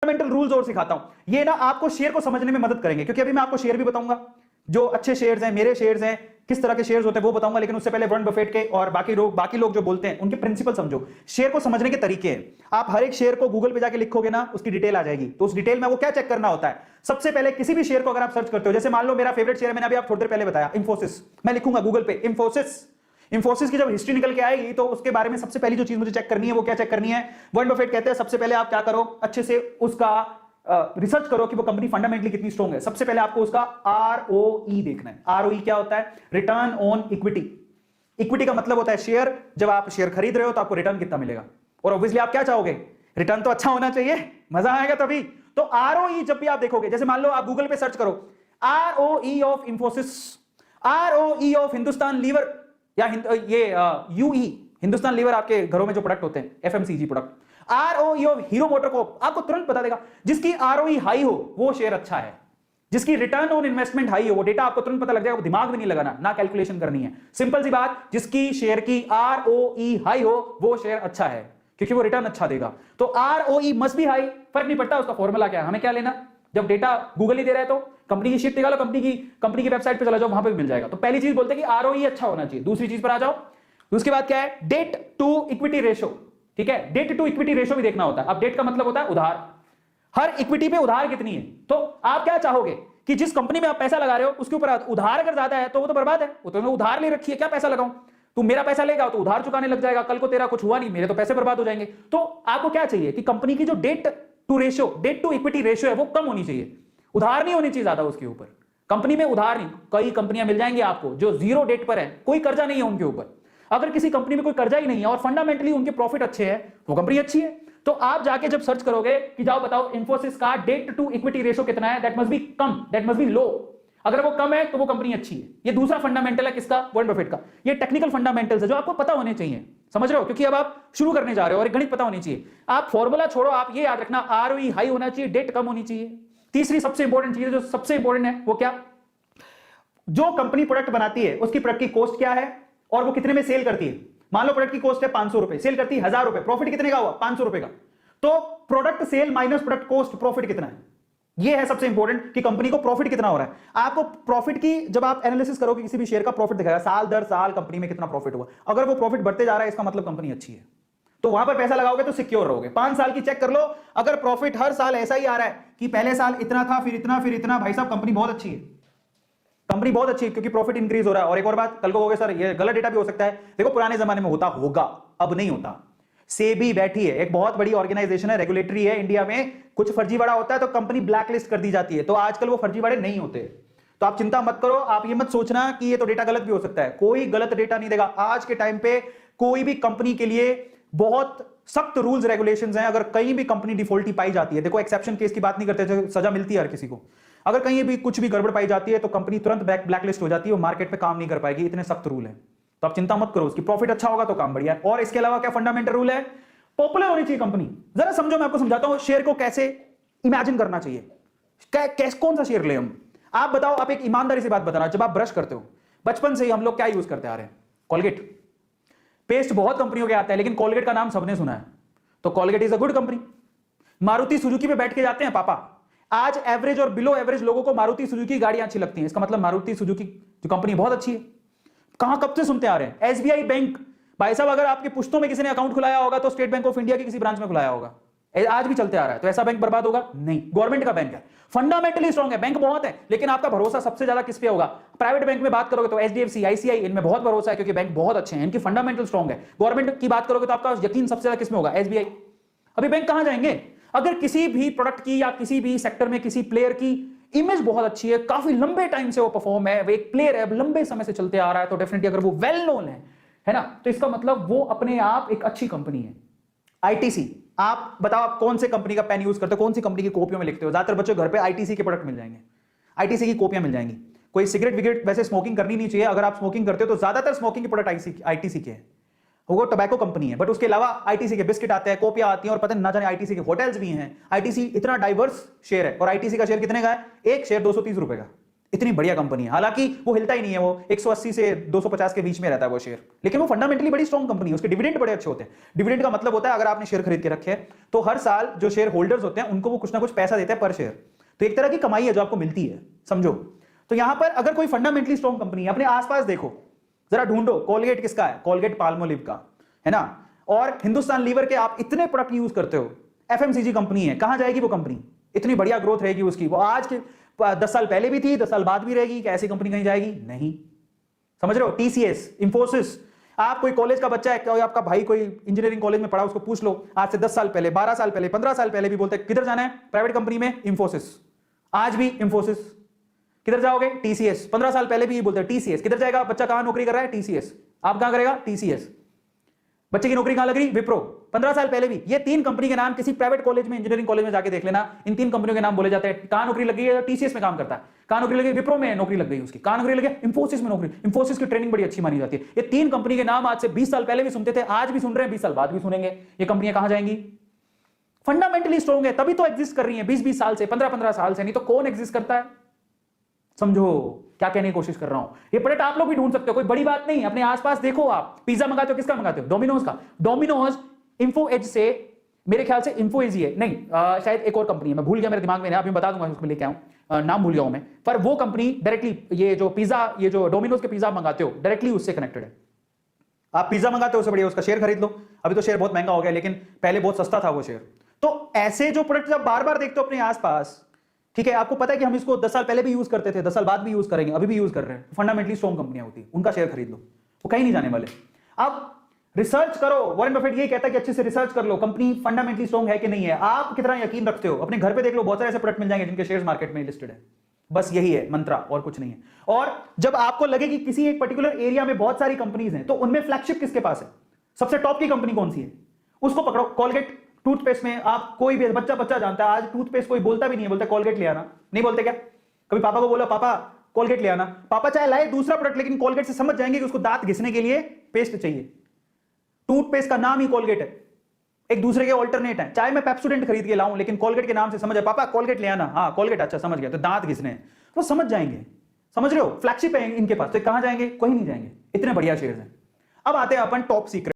Fundamental rules और सिखाता हूं, ये ना आपको शेयर को समझने में मदद करेंगे, क्योंकि अभी मैं आपको शेयर भी बताऊंगा, जो अच्छे शेयर्स हैं, मेरे शेयर्स हैं, किस तरह के शेयर्स होते हैं वो बताऊंगा। लेकिन उससे पहले वॉरेन बफेट के और बाकी लोग जो बोलते हैं उनके प्रिंसिपल समझो, शेयर को समझने के तरीके हैं। आप हर एक शेयर को गूगल पे जाके लिखोगे ना, उसकी डिटेल आ जाएगी। तो उस डिटेल में वो क्या चेक करना होता है, सबसे पहले किसी भी शेयर को अगर आप सर्च करते हो, जैसे मान लो मेरा फेवरेट शेयर, मैंने अभी आप थोड़ी देर पहले बताया इंफोसिस, मैं लिखूंगा गूगल पे इंफोसिस की जब हिस्ट्री निकल के आएगी तो उसके बारे में सबसे पहली जो चीज मुझे चेक करनी है वो क्या चेक करनी है, वॉरेन बफेट कहते हैं सबसे पहले आप क्या करो, अच्छे से उसका रिसर्च करो कि वो कंपनी फंडामेंटली कितनी स्ट्रांग है। सबसे पहले आपको उसका आरओई देखना है। आरओई क्या होता है, रिटर्न ऑन इक्विटी। इक्विटी का मतलब होता है शेयर, जब आप शेयर खरीद रहे हो तो आपको रिटर्न कितना मिलेगा, और ऑब्वियसली आप क्या चाहोगे, रिटर्न तो अच्छा होना चाहिए, मजा आएगा तभी। तो आरओई जब भी आप देखोगे, जैसे मान लो आप गूगल पे सर्च करो ROE of Infosys, ROE of Hindustan Lever, या ये यूई, हिंदुस्तान लीवर आपके घरों में जो प्रोडक्ट होते हैं FMCG product, ROE of Hero MotoCorp, आपको तुरंत बता देगा। जिसकी आरओई हाई हो वो शेयर अच्छा है, जिसकी रिटर्न ऑन इन्वेस्टमेंट हाई हो वो डेटा आपको तुरंत पता लग जाएगा, वो दिमाग भी नहीं लगाना, ना कैलकुलेशन करनी है, सिंपल सी बात, जिसकी शेयर की आरओई हाई हो वो शेयर अच्छा है, क्योंकि वो रिटर्न अच्छा देगा। तो आरओई मस्ट बी हाई, फर्क नहीं पड़ता उसका फॉर्मूला क्या है, हमें क्या लेना, जब डेटा गूगल ही दे रहा है तो कंपनी की शीट निकालो, कंपनी की वेबसाइट पे चला जाओ, वहां पे भी मिल जाएगा। तो पहली चीज बोलते हैं कि आरओई अच्छा होना चाहिए। दूसरी चीज पर आ जाओ, उसके बाद क्या है, डेट टू इक्विटी रेशो, ठीक है, डेट टू इक्विटी रेशो भी देखना होता है। अब डेट का मतलब होता है उधार, हर इक्विटी पे उधार कितनी है। तो आप क्या चाहोगे कि जिस कंपनी में आप पैसा लगा रहे हो उसके ऊपर उधार अगर ज्यादा है तो वो तो बर्बाद है, वो तो उधार ले रखी है, क्या पैसा लगाऊं, तू मेरा पैसा लेगा तो उधार चुकाने लग जाएगा, कल को तेरा कुछ हुआ नहीं, मेरे तो पैसे बर्बाद हो जाएंगे। तो आपको क्या चाहिए कि कंपनी की जो डेट टू इक्विटी रेशियो है वो कम होनी चाहिए, उधार नहीं होनी चाहिए ज्यादा उसके ऊपर। कंपनी में उधार नहीं, कई कंपनियां मिल जाएंगी आपको जो जीरो डेट पर है, कोई कर्जा नहीं है उनके ऊपर। अगर किसी कंपनी में कोई कर्जा ही नहीं है और फंडामेंटली उनके प्रॉफिट अच्छे हैं, वो कंपनी अच्छी है। तो आप जाके जब सर्च करोगे कि जाओ बताओ इंफोसिस का डेट टू इक्विटी रेशो कितना है, दैट मस्ट बी कम, दैट मस्ट बी लो। अगर वो कम है तो वो कंपनी अच्छी है। ये दूसरा फंडामेंटल है किसका, वॉरेन बफेट का। ये टेक्निकल फंडामेंटल्स है जो आपको पता होने चाहिए, समझ रहे हो, क्योंकि अब आप शुरू करने जा रहे हो और गणित पता होनी चाहिए। आप फॉर्मूला छोड़ो, आप ये याद रखना आरओई हाई होना चाहिए, डेट कम होनी चाहिए। तीसरी सबसे इंपॉर्टेंट चीज, जो सबसे इंपॉर्टेंट है वो क्या, जो कंपनी प्रोडक्ट बनाती है उसकी प्रोडक्ट की कॉस्ट क्या है और वो कितने में सेल करती है। मान लो प्रोडक्ट की कॉस्ट है 500 रुपए, सेल करती है 1000 रुपए, प्रॉफिट कितने का हुआ, 500 रुपए का। तो product sale minus product cost, profit कितना है, ये है सबसे इंपॉर्टेंट कि कंपनी को प्रॉफिट कितना हो रहा है। आपको प्रॉफिट की जब आप एनालिसिस करोगे किसी भी शेयर का, प्रॉफिट दिखाएगा साल दर साल कंपनी में कितना प्रॉफिट हुआ। अगर वो प्रॉफिट बढ़ते जा रहा है इसका मतलब कंपनी अच्छी है, तो वहां पर पैसा लगाओगे तो सिक्योर रहोगे। 5 साल की चेक कर लो, अगर प्रॉफिट हर साल ऐसा ही आ रहा है कि पहले साल इतना था फिर इतना फिर इतना, भाई साहब कंपनी बहुत अच्छी है, कंपनी बहुत अच्छी है, क्योंकि प्रॉफिट इंक्रीज हो रहा है। और एक और बात, कल को कहोगे सर ये गलत डेटा भी हो सकता है, देखो पुराने जमाने में होता होगा, अब नहीं होता। सेबी बैठी है, एक बहुत बड़ी ऑर्गेनाइजेशन है, रेगुलेटरी है इंडिया में, कुछ फर्जीवाड़ा होता है तो कंपनी ब्लैकलिस्ट कर दी जाती है। तो आजकल वो फर्जीवाड़े नहीं होते, तो आप चिंता मत करो। आप ये मत सोचना कि ये तो डेटा गलत भी हो सकता है, कोई गलत डेटा नहीं देगा। आज के टाइम पे कोई भी कंपनी के लिए बहुत सख्त रूल्स रेगुलेशंस हैं। अगर कहीं भी कंपनी डिफॉल्टी पाई जाती है, देखो एक्सेप्शन केस की बात नहीं करते, सजा मिलती है हर किसी को, अगर कहीं भी कुछ भी गड़बड़ पाई जाती है तो कंपनी तुरंत ब्लैकलिस्ट हो जाती है, वो मार्केट पे काम नहीं कर पाएगी, इतने सख्त रूल है। तो आप चिंता मत करो, उसकी प्रॉफिट अच्छा होगा तो काम बढ़िया है। और इसके अलावा क्या फंडामेंटल रूल है, पॉपुलर होनी चाहिए कंपनी। जरा समझो, मैं आपको समझाता हूं शेयर को कैसे इमेजिन करना चाहिए, कौन सा शेयर ले हम। आप बताओ, आप एक ईमानदारी से बात बताना, जब आप ब्रश करते हो बचपन से ही हम लोग क्या यूज करते आ रहे हैं, कोलगेट पेस्ट बहुत कंपनियों के आता है, लेकिन कोलगेट का नाम सबने सुना है, तो Colgate is a good company. Maruti Suzuki पे बैठ के जाते हैं पापा, आज एवरेज और बिलो एवरेज लोगों को मारुति सुजुकी गाड़ियां अच्छी लगती हैं, इसका मतलब मारुति सुजुकी जो कंपनी बहुत अच्छी है। कहां कब से सुनते आ रहे हैं, एसबीआई बैंक, भाई साहब अगर आपके पुश्तों में किसी ने अकाउंट खुलाया होगा तो स्टेट बैंक ऑफ इंडिया के किसी ब्रांच में खुलाया होगा, आज भी चलते आ रहा है। तो ऐसा बैंक बर्बाद होगा नहीं, गवर्नमेंट का बैंक है, फंडामेंटली स्ट्रांग है, बैंक बहुत है, लेकिन आपका भरोसा सबसे ज्यादा किस पे होगा। प्राइवेट बैंक में बात करोगे तो एचडीएफसी, आईसीआई, इनमें बहुत भरोसा है क्योंकि बैंक बहुत अच्छे हैं, इनकी फंडामेंटल स्ट्रांग है। गवर्नमेंट की बात करोगे तो आपका यकीन सबसे ज्यादा किस में होगा, एसबीआई। अभी बैंक कहां जाएंगे, अगर किसी भी प्रोडक्ट की या किसी भी सेक्टर में किसी प्लेयर की इमेज बहुत अच्छी है, काफी लंबे टाइम से वो परफॉर्म है, वो एक प्लेयर है, लंबे समय से चलते आ रहा है, तो डेफिनेटली अगर वो वेल नोन है ना, तो इसका मतलब वो अपने आप एक अच्छी कंपनी है। आईटीसी, आप बताओ आप कौन से कंपनी का पेन यूज करते हो, कौन सी कंपनी की कॉपियों में लिखते हो। ज्यादातर बच्चों घर पे आईटीसी के प्रोडक्ट मिल जाएंगे, आईटीसी की कॉपियां मिल जाएंगी। कोई सिगरेट विगरेट वैसे स्मोकिंग करनी नहीं चाहिए, अगर आप स्मोकिंग करते हो तो ज्यादातर स्मोकिंग के प्रोडक्ट आईटीसी के हैं, वो टोबैको कंपनी है, बट उसके अलावा आईटीसी के बिस्किट आते हैं, कॉपियां आती हैं, और पता ना जाने आईटीसी के होटल्स भी हैं। आईटीसी इतना डाइवर्स शेयर है, और आईटीसी का शेयर कितने का है, एक शेयर 230 रुपए का, इतनी बढ़िया कंपनी है, हालांकि वो हिलता ही नहीं है, वो 180 से 250 के बीच में रहता है वो शेयर, लेकिन वो फंडामेंटली बड़ी स्ट्रॉन्ग कंपनी है, उसके डिविडेंड बड़े अच्छे होते हैं। डिविडेंड का मतलब होता है अगर आपने शेयर खरीद के रखे हैं तो हर साल जो शेयर होल्डर्स होते हैं उनको वो कुछ ना कुछ पैसा देते हैं पर शेयर, तो एक तरह की कमाई है जो आपको मिलती है, समझो। तो यहां पर अगर कोई फंडामेंटली स्ट्रॉन्ग कंपनी है, अपने आसपास देखो जरा, ढूंढो कोलगेट किसका है, कोलगेट पाल्मोलिव का है ना, और हिंदुस्तान लीवर के आप इतने प्रोडक्ट यूज करते हो, एफएमसीजी कंपनी है, कहां जाएगी वो कंपनी, इतनी बढ़िया ग्रोथ रहेगी उसकी, वो आज के 10 साल पहले भी थी, 10 साल बाद भी रहेगी, क्या ऐसी कंपनी कहीं जाएगी? नहीं, समझ रहे हो। टीसीएस, इंफोसिस, आप कोई कॉलेज का बच्चा है, कोई आपका भाई कोई इंजीनियरिंग कॉलेज में पढ़ा, उसको पूछ लो आज से 10 साल पहले, 12 साल पहले, 15 साल पहले भी बोलते किधर जाना है प्राइवेट कंपनी में, इंफोसिस। आज भी इंफोसिस। किधर जाओगे? टीसीएस। 15 साल पहले भी ये बोलते टीसीएस। किधर जाएगा बच्चा, कहां नौकरी कर रहा है? टीसीएस। आप कहां करेगा? टीसीएस। बच्चे की नौकरी कहां लग रही? विप्रो। 15 साल पहले भी ये 3 कंपनी के नाम किसी प्राइवेट कॉलेज में, इंजीनियरिंग कॉलेज में जाके देख लेना, इन 3 कंपनियों के नाम बोले जाते हैं। कहां नौकरी लगी है? टीसीएस में काम करता है। कहां नौकरी लगी? विप्रो में नौकरी लग गई उसकी। कहां नौकरी लगी? इंफोसिस में नौकरी। इंफोसिस की ट्रेनिंग बड़ी अच्छी मानी जाती है। ये 3 कंपनी के नाम आज से 20 साल पहले भी सुनते थे, आज भी सुन रहे हैं, 20 साल बाद भी सुनेंगे। ये कंपनियां कहां जाएंगी? फंडामेंटली स्ट्रॉन्ग है, तभी तो एग्जिस्ट कर रही है 20-20 साल से, 15-15 साल से, नहीं तो कौन एग्जिस्ट करता है? समझो क्या कहने की कोशिश कर रहा हूं। ये प्रोडक्ट आप लोग भी ढूंढ सकते हो, कोई बड़ी बात नहीं। अपने आसपास देखो, आप पिज्जा मंगाते हो, किसका मंगाते हो? डोमिनोज का। डोमिनोज इन्फो एज से, मेरे ख्याल से इन्फो एज ही है, नहीं शायद एक और कंपनी है, मैं भूल गया, मेरे दिमाग में नहीं, अभी बता दूंगा, उसको लेके आऊं, नाम भूल गया हूं मैं, पर वो कंपनी डायरेक्टली ये जो पिज्जा, ये जो डोमिनोज के पिज्जा मंगाते हो, डायरेक्टली उससे कनेक्टेड है। आप पिज्जा मंगाते हो, उससे बढ़िया उसका शेयर खरीद लो। अभी तो शेयर बहुत महंगा हो गया, लेकिन पहले बहुत सस्ता था वो शेयर। तो ऐसे जो प्रोडक्ट आप बार बार देखते हो अपने आसपास, ठीक है, आपको पता है कि हम इसको 10 साल पहले भी यूज करते थे, 10 साल बाद भी यूज करेंगे, अभी भी यूज कर रहे हैं, फंडामेंटली स्ट्रॉन्ग कंपनियां होती हैं, उनका शेयर खरीद लो, वो कहीं नहीं जाने वाले। अब रिसर्च करो, वॉरेन बफेट ये कहता है कि अच्छे से रिसर्च कर लो, कंपनी फंडामेंटली स्ट्रॉन्ग है कि नहीं है। आप कितना यकीन रखते हो? अपने घर पे देख लो, बहुत सारे ऐसे प्रोडक्ट मिल जाएंगे जिनके शेयर्स मार्केट में लिस्टेड है। बस यही है मंत्रा, और कुछ नहीं है। और जब आपको लगे कि किसी एक पर्टिकुलर एरिया में बहुत सारी कंपनीज हैं, तो उनमें फ्लैगशिप किसके पास है, सबसे टॉप की कंपनी कौन सी है, उसको पकड़ो। कोलगेट टूथपेस्ट में आप कोई भी बच्चा जानता है, आज टूथपेस्ट कोई बोलता भी नहीं है, बोलता कोलगेट ले आना, नहीं बोलते क्या? कभी पापा को बोला पापा कोलगेट ले आना, पापा चाहे लाए दूसरा प्रोडक्ट, लेकिन कोलगेट से समझ जाएंगे कि उसको दांत घिसने के लिए पेस्ट चाहिए। टूथपेस्ट का नाम ही कोलगेट है, एक दूसरे के ऑल्टरनेट है। चाहे मैं पेप्सोडेंट खरीद के लाऊं, लेकिन कोलगेट के नाम से समझ है, पापा कोलगेट ले आना, हाँ कोलगेट, अच्छा समझ गया, तो दांत घिसने, वो समझ जाएंगे। समझ रहे हो? फ्लैगशिप है इनके पास, तो कहां जाएंगे? कहीं नहीं जाएंगे, इतने बढ़िया शेयर्स हैं। अब आते हैं अपन टॉप सीक्रेट